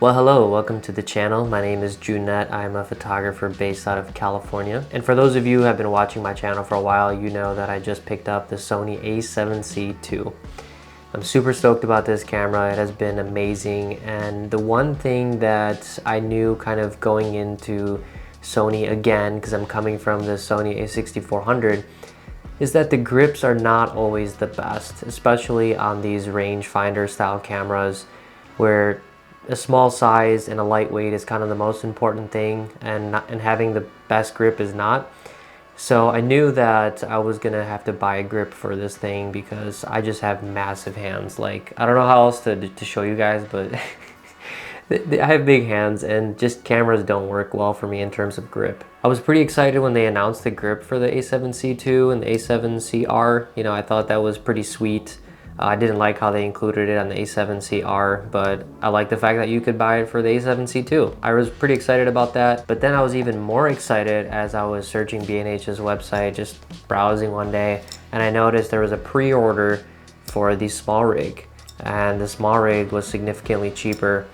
Well, hello, welcome to the channel. My name is Junette. I'm a photographer based out of California. And for those of you who have been watching my channel for a while, you know that I just picked up the Sony A7C II. I'm super stoked about this camera. It has been amazing. And the one thing that I knew kind of going into Sony again, because I'm coming from the Sony A6400, is that the grips are not always the best, especially on these rangefinder style cameras where a small size and a lightweight is kind of the most important thing, and having the best grip is not. So I knew that I was gonna have to buy a grip for this thing because I just have massive hands. Like, I don't know how else to show you guys, but I have big hands and just cameras don't work well for me in terms of grip. I was pretty excited when they announced the grip for the A7C II and the A7CR. You know, I thought that was pretty sweet. I didn't like how they included it on the A7CR, but I like the fact that you could buy it for the A7C II. I was pretty excited about that, but then I was even more excited as I was searching B&H's website, just browsing one day, and I noticed there was a pre-order for the Smallrig, and the Smallrig was significantly cheaper.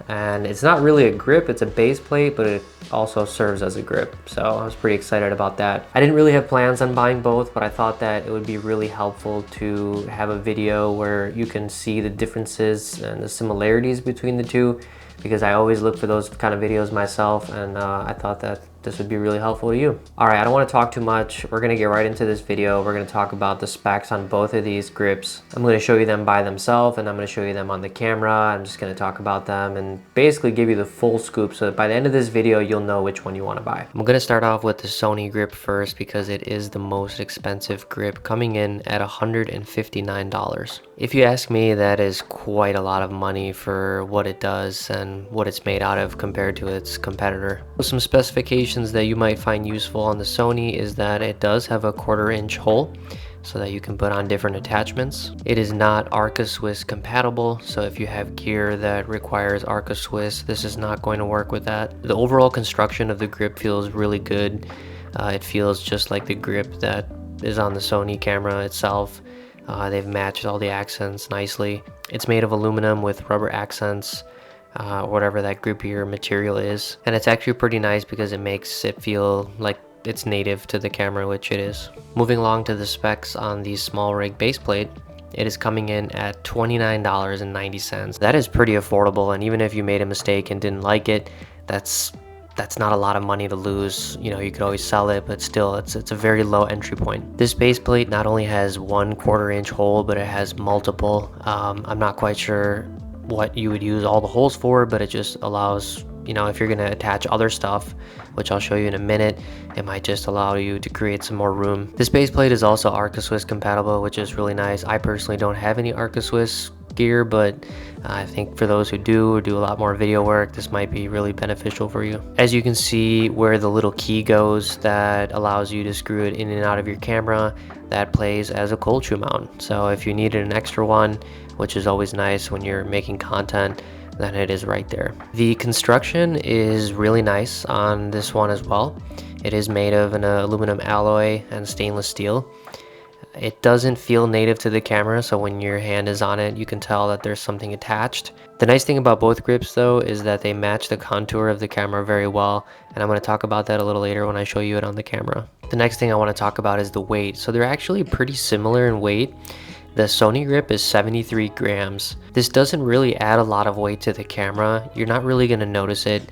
And it's not really a grip, it's a base plate, but it also serves as a grip. So I was pretty excited about that. I didn't really have plans on buying both, but I thought that it would be really helpful to have a video where you can see the differences and the similarities between the two, because I always look for those kind of videos myself, and I thought that this would be really helpful to you. All right, I don't want to talk too much. We're gonna get right into this video. We're gonna talk about the specs on both of these grips. I'm gonna show you them by themselves, and I'm gonna show you them on the camera. I'm just gonna talk about them and basically give you the full scoop so that by the end of this video, you'll know which one you want to buy. I'm gonna start off with the Sony grip first because it is the most expensive grip, coming in at $159. If you ask me, that is quite a lot of money for what it does and what it's made out of compared to its competitor. Some specifications that you might find useful on the Sony is that it does have a 1/4 inch hole so that you can put on different attachments. It is not Arca Swiss compatible, so if you have gear that requires Arca Swiss, this is not going to work with that. The overall construction of the grip feels really good. It feels just like the grip that is on the Sony camera itself. They've matched all the accents nicely. It's made of aluminum with rubber accents, whatever that grippier material is. And it's actually pretty nice because it makes it feel like it's native to the camera, which it is. Moving along to the specs on the Smallrig base plate, it is coming in at $29.90. That is pretty affordable, and even if you made a mistake and didn't like it, that's not a lot of money to lose. You know, you could always sell it, but still, it's a very low entry point. This base plate not only has 1/4 inch hole, but it has multiple. I'm not quite sure what you would use all the holes for, but it just allows, you know, if you're gonna attach other stuff, which I'll show you in a minute, it might just allow you to create some more room. This base plate is also Arca Swiss compatible, which is really nice. I personally don't have any Arca Swiss gear, but I think for those who do or do a lot more video work, this might be really beneficial for you. As you can see where the little key goes that allows you to screw it in and out of your camera, that plays as a cold shoe mount. So if you needed an extra one, which is always nice when you're making content, then it is right there. The construction is really nice on this one as well. It is made of an aluminum alloy and stainless steel. It doesn't feel native to the camera, so when your hand is on it, you can tell that there's something attached. The nice thing about both grips though is that they match the contour of the camera very well, and I'm going to talk about that a little later when I show you it on the camera. The next thing I want to talk about is the weight. So they're actually pretty similar in weight. The Sony grip is 73 grams. This doesn't really add a lot of weight to the camera. You're not really going to notice it.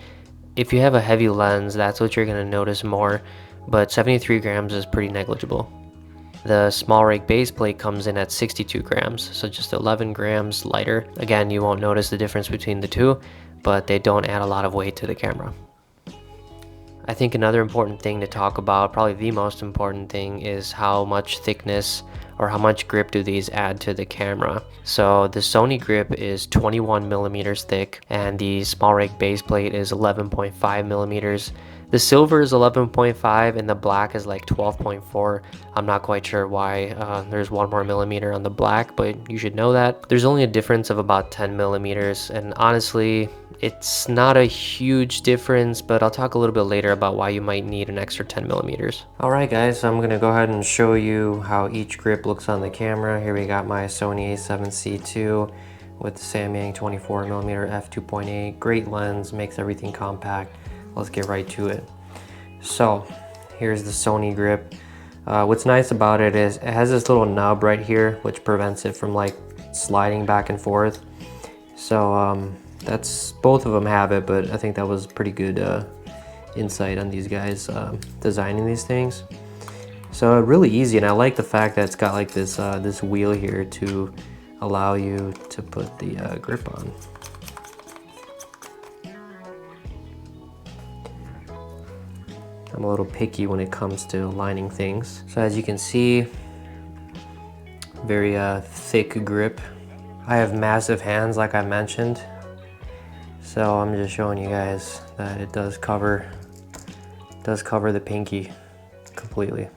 If you have a heavy lens, that's what you're going to notice more, but 73 grams is pretty negligible. The Smallrig base plate comes in at 62 grams, so just 11 grams lighter. Again, you won't notice the difference between the two, but they don't add a lot of weight to the camera. I think another important thing to talk about, probably the most important thing, is how much thickness or how much grip do these add to the camera. So the Sony grip is 21 millimeters thick, and the Smallrig base plate is 11.5 millimeters. The silver is 11.5 and the black is like 12.4. I'm not quite sure why there's 1 more millimeter on the black, but you should know that. There's only a difference of about 10 millimeters, and honestly, it's not a huge difference, but I'll talk a little bit later about why you might need an extra 10 millimeters. Alright guys, so I'm going to go ahead and show you how each grip looks on the camera. Here we got my Sony A7C II with the Samyang 24mm f2.8. Great lens, makes everything compact. Let's get right to it. So here's the Sony Grip. What's nice about it is it has this little nub right here, which prevents it from like sliding back and forth. So that's, both of them have it, but I think that was pretty good insight on these guys designing these things. So really easy, and I like the fact that it's got like this this wheel here to allow you to put the grip on. I'm a little picky when it comes to lining things. So as you can see, very thick grip. I have massive hands, like I mentioned. So I'm just showing you guys that it does cover the pinky completely.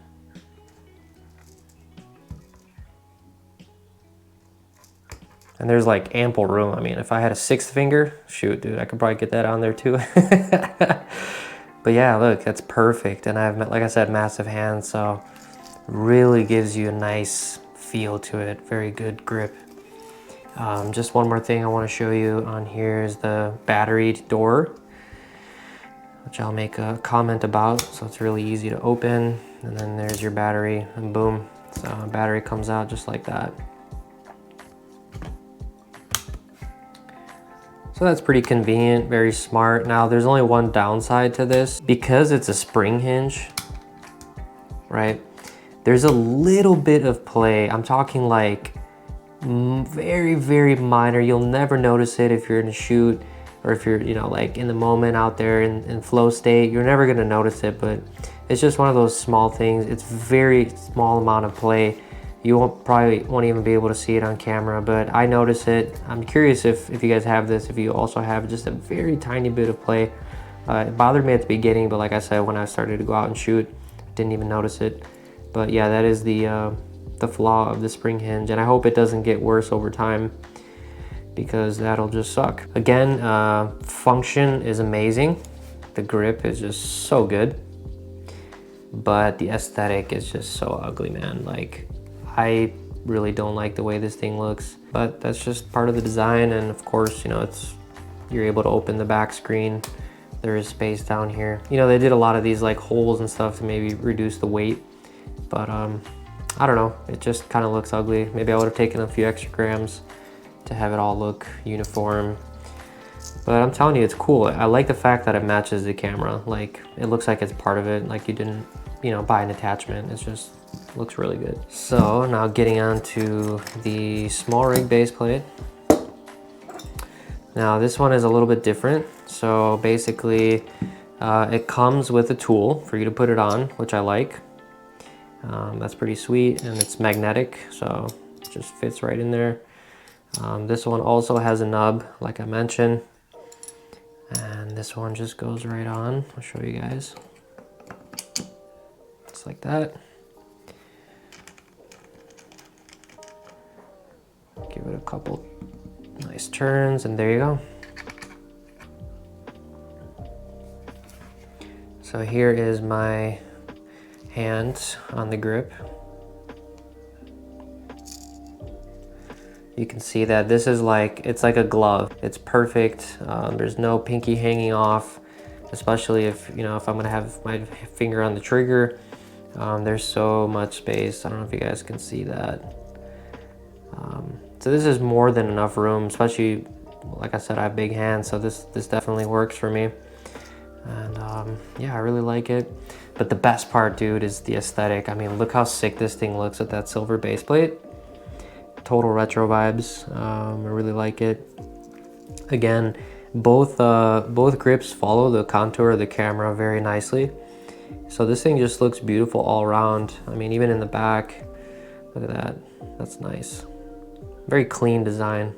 And there's like ample room. I mean, if I had a 6th finger, shoot, dude, I could probably get that on there too. But yeah, look, that's perfect. And I have, like I said, massive hands, so really gives you a nice feel to it. Very good grip. Just one more thing I want to show you on here is the battery door, which I'll make a comment about. So it's really easy to open, and then there's your battery, and boom, so battery comes out just like that. So that's pretty convenient, very smart. Now there's only one downside to this. Because it's a spring hinge, right? There's a little bit of play. I'm talking like very, very minor. You'll never notice it if you're in a shoot, or if you're, you know, like in the moment out there in flow state. You're never gonna notice it, but it's just one of those small things. It's very small amount of play. You probably won't even be able to see it on camera, but I notice it. I'm curious if you guys have this, if you also have just a very tiny bit of play. It bothered me at the beginning, but like I said, when I started to go out and shoot, I didn't even notice it. But yeah, that is the flaw of the spring hinge, and I hope it doesn't get worse over time, because that'll just suck. Again, function is amazing. The grip is just so good, but the aesthetic is just so ugly, man. Like, I really don't like the way this thing looks, but that's just part of the design. And of course, you know, you're able to open the back screen. There is space down here. You know, they did a lot of these like holes and stuff to maybe reduce the weight, but I don't know, it just kind of looks ugly. Maybe I would have taken a few extra grams to have it all look uniform. But I'm telling you, it's cool. I like the fact that it matches the camera. Like, it looks like it's part of it, like you didn't, you know, buy an attachment. It's just looks really good. So now getting on to the Smallrig base plate. Now this one is a little bit different. So basically it comes with a tool for you to put it on, which I like. That's pretty sweet, and it's magnetic, so it just fits right in there. This one also has a nub, like I mentioned, and this one just goes right on. I'll show you guys. Just like that. Give it a couple nice turns, and there you go. So here is my hand on the grip. You can see that this is like, it's like a glove. It's perfect. There's no pinky hanging off, especially if, you know, if I'm gonna have my finger on the trigger. There's so much space. I don't know if you guys can see that. So this is more than enough room, especially, like I said, I have big hands, so this definitely works for me. And yeah, I really like it. But the best part, dude, is the aesthetic. I mean, look how sick this thing looks with that silver base plate. Total retro vibes. I really like it. Again, both grips follow the contour of the camera very nicely. So this thing just looks beautiful all around. I mean, even in the back, look at that. That's nice. Very clean design.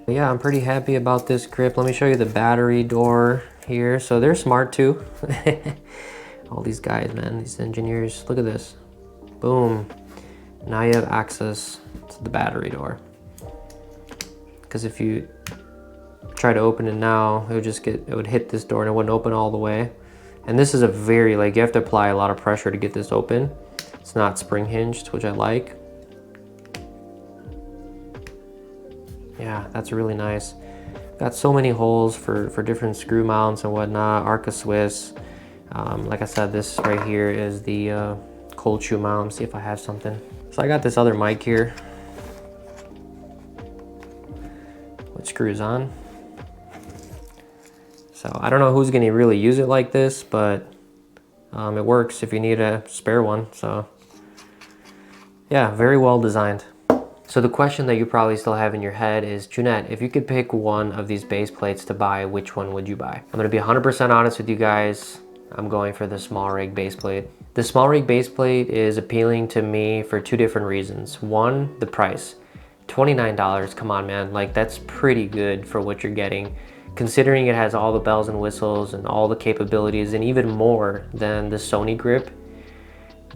Yeah, I'm pretty happy about this grip. Let me show you the battery door here. So they're smart too. All these guys, man, these engineers. Look at this. Boom. Now you have access to the battery door. Because if you try to open it now, it would hit this door and it wouldn't open all the way. And this is a very, like, you have to apply a lot of pressure to get this open. It's not spring hinged, which I like. Yeah, that's really nice. Got so many holes for different screw mounts and whatnot. Arca Swiss. Like I said, this right here is the cold shoe mount. See if I have something. So I got this other mic here, which screws on. So I don't know who's gonna really use it like this, but it works if you need a spare one. So yeah, very well designed. So the question that you probably still have in your head is, Junette, if you could pick one of these base plates to buy, which one would you buy? I'm gonna be 100% honest with you guys. I'm going for the Smallrig base plate. The Smallrig base plate is appealing to me for two different reasons. One, the price. $29, come on man, like that's pretty good for what you're getting. Considering it has all the bells and whistles and all the capabilities and even more than the Sony Grip,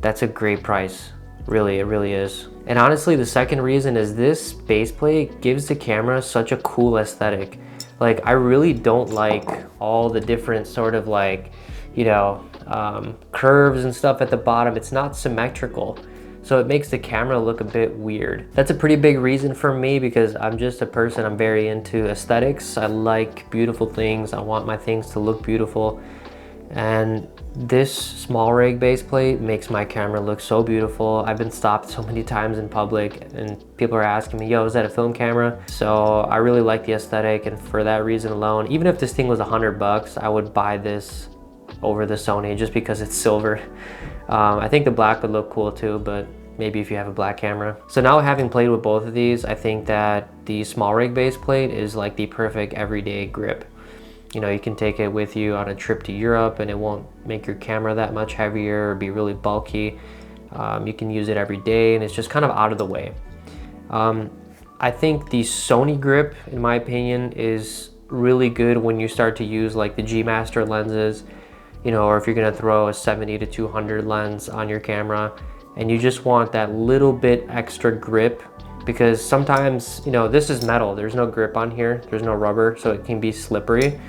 that's a great price. Really, it really is. And honestly, the second reason is this base plate gives the camera such a cool aesthetic. Like, I really don't like all the different sort of like, you know, curves and stuff at the bottom. It's not symmetrical. So it makes the camera look a bit weird. That's a pretty big reason for me because I'm just a person, I'm very into aesthetics. I like beautiful things. I want my things to look beautiful. And this Smallrig base plate makes my camera look so beautiful. I've been stopped so many times in public and people are asking me, yo, is that a film camera? So I really like the aesthetic, and for that reason alone, even if this thing was $100, I would buy this over the Sony just because it's silver. I think the black would look cool too, but maybe if you have a black camera. So now, having played with both of these, I think that the Smallrig base plate is like the perfect everyday grip. You know, you can take it with you on a trip to Europe and it won't make your camera that much heavier or be really bulky. You can use it every day and it's just kind of out of the way. I think the Sony Grip, in my opinion, is really good when you start to use like the G Master lenses, you know, or if you're gonna throw a 70 to 200 lens on your camera and you just want that little bit extra grip. Because sometimes, you know, this is metal, there's no grip on here, there's no rubber, so it can be slippery.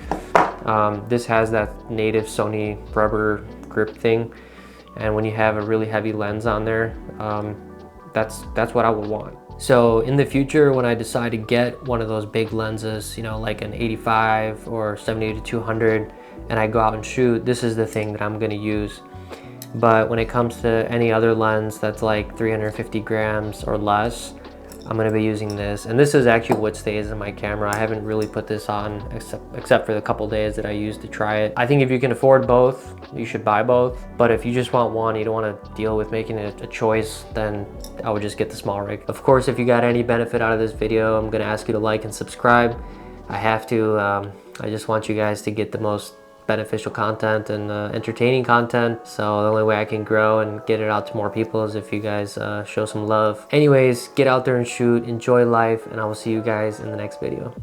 This has that native Sony rubber grip thing, and when you have a really heavy lens on there, that's what I would want. So in the future, when I decide to get one of those big lenses, you know, like an 85 or 70 to 200, and I go out and shoot, this is the thing that I'm gonna use. But when it comes to any other lens that's like 350 grams or less, I'm gonna be using this, and this is actually what stays in my camera. I haven't really put this on except for the couple days that I used to try it. I think if you can afford both, you should buy both. But if you just want one, you don't want to deal with making a choice, then I would just get the Smallrig. Of course, if you got any benefit out of this video, I'm gonna ask you to like and subscribe. I have to. I just want you guys to get the most beneficial content and entertaining content. So the only way I can grow and get it out to more people is if you guys show some love. Anyways, get out there and shoot, enjoy life, and I will see you guys in the next video.